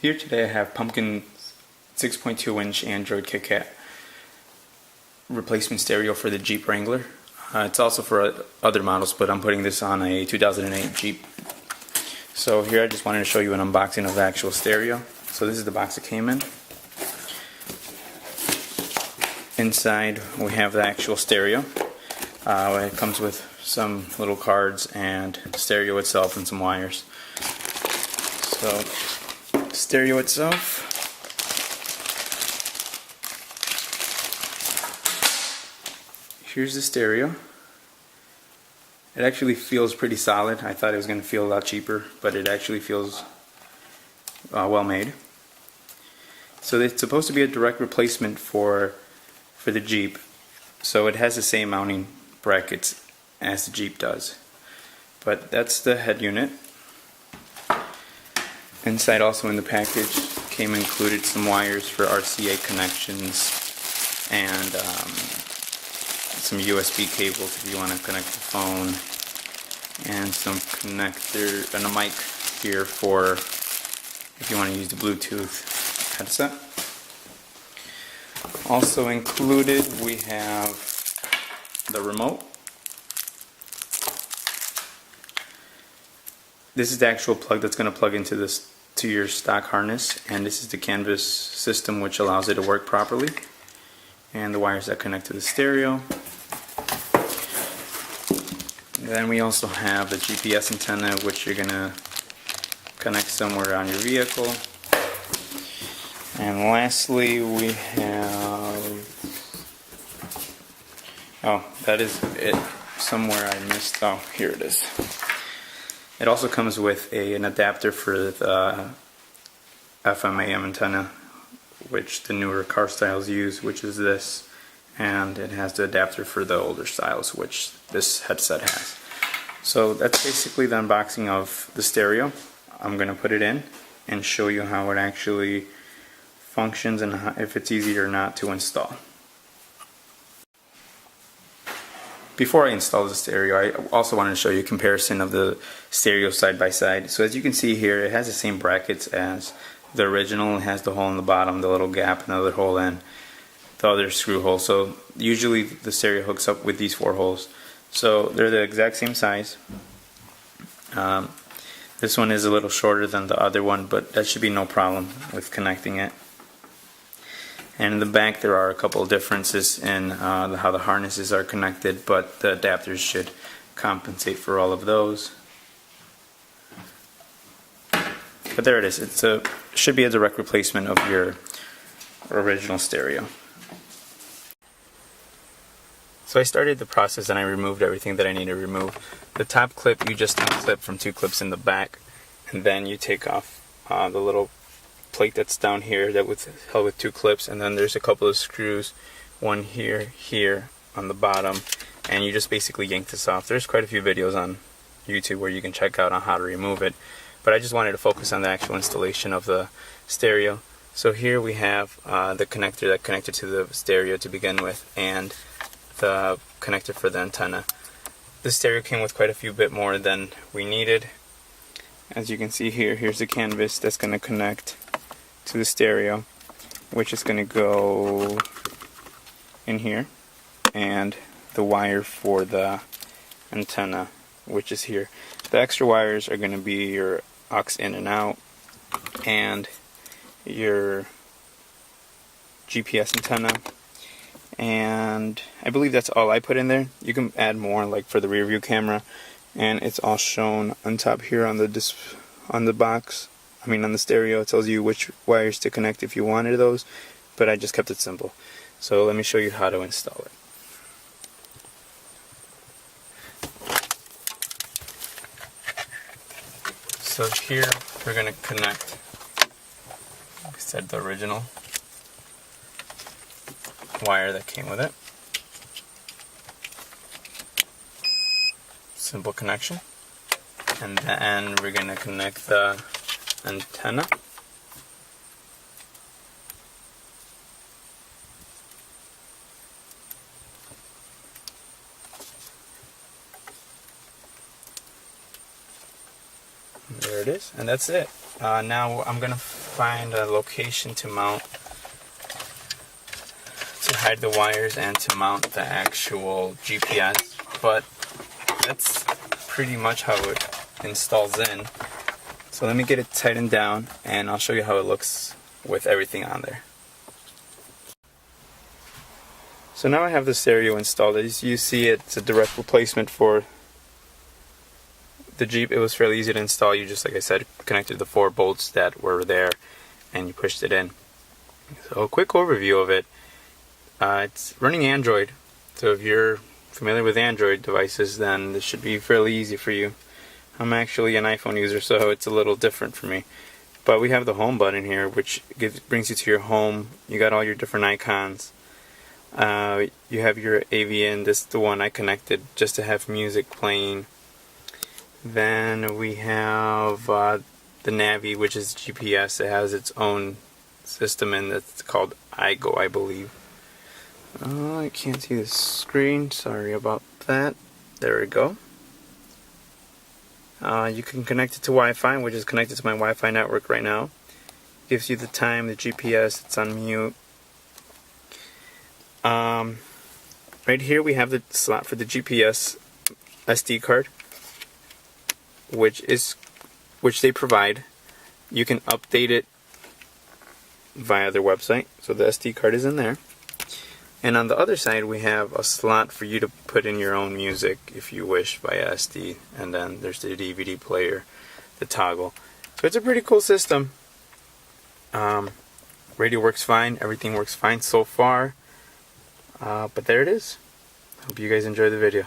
Here today I have Pumpkin 6.2-inch Android KitKat replacement stereo for the Jeep Wrangler. It's also for other models, but I'm putting this on a 2008 Jeep. So here I just wanted to show you an unboxing of the actual stereo. So this is the box it came in. Inside we have the actual stereo. It comes with some little cards and the stereo itself and some wires. So stereo itself, here's the stereo. It actually feels pretty solid. I thought it was going to feel a lot cheaper, but it actually feels well made. So it's supposed to be a direct replacement for the Jeep, so it has the same mounting brackets as the Jeep does. But that's the head unit. Inside, also in the package, came included some wires for RCA connections and some USB cables if you want to connect the phone, and some connector and a mic here for if you want to use the Bluetooth headset. Also included, we have the remote. This is the actual plug that's going to plug into your stock harness, and this is the canvas system which allows it to work properly, and the wires that connect to the stereo. And then we also have the GPS antenna, which you're going to connect somewhere on your vehicle. And lastly we have, oh, that is it. Somewhere I missed, oh, here it is. It also comes with an adapter for the FM AM antenna, which the newer car styles use, which is this, and it has the adapter for the older styles, which this headset has. So that's basically the unboxing of the stereo. I'm going to put it in and show you how it actually functions and if it's easy or not to install. Before I install the stereo, I also wanted to show you a comparison of the stereo side by side. So as you can see here, it has the same brackets as the original. It has the hole in the bottom, the little gap, another hole, and the other screw hole. So usually the stereo hooks up with these 4 holes. So they're the exact same size. This one is a little shorter than the other one, but that should be no problem with connecting it. And in the back there are a couple of differences in how the harnesses are connected, but the adapters should compensate for all of those. But there it is. It should be a direct replacement of your original stereo. So I started the process and I removed everything that I need to remove. The top clip you just unclip from 2 clips in the back, and then you take off the little plate that's down here that was held with 2 clips, and then there's a couple of screws, one here on the bottom, and you just basically yank this off. There's quite a few videos on YouTube where you can check out on how to remove it, but I just wanted to focus on the actual installation of the stereo. So here we have the connector that connected to the stereo to begin with, and the connector for the antenna. The stereo came with quite a few bit more than we needed. As you can see here, here's the canvas that's going to connect to the stereo, which is going to go in here, and the wire for the antenna, which is here. The extra wires are going to be your aux in and out, and your GPS antenna, and I believe that's all I put in there. You can add more, like for the rear view camera, and it's all shown on top here on the box. I mean on the stereo. It tells you which wires to connect if you wanted those, but I just kept it simple. So let me show you how to install it. So here we're going to connect, like I said, the original wire that came with it. Simple connection. And then we're going to connect the antenna. There it is, and that's it. Now I'm going to find a location to mount, to hide the wires and to mount the actual GPS, but that's pretty much how it installs in. So let me get it tightened down and I'll show you how it looks with everything on there. So now I have the stereo installed. As you see, it's a direct replacement for the Jeep. It was fairly easy to install. You just, like I said, connected the 4 bolts that were there and you pushed it in. So a quick overview of it. It's running Android, so if you're familiar with Android devices, then this should be fairly easy for you. I'm actually an iPhone user, so it's a little different for me. But we have the home button here, which brings you to your home. You got all your different icons. You have your AV-in. This is the one I connected just to have music playing. Then we have the Navi, which is GPS. It has its own system, and it's called iGo, I believe. I can't see the screen. Sorry about that. There we go. You can connect it to Wi-Fi, which is connected to my Wi-Fi network right now. Gives you the time, the GPS, it's on mute. Right here we have the slot for the GPS SD card, which they provide. You can update it via their website, so the SD card is in there. And on the other side we have a slot for you to put in your own music if you wish via SD, and then there's the DVD player, the toggle. So it's a pretty cool system. Radio works fine, everything works fine so far, but there it is. Hope you guys enjoy the video.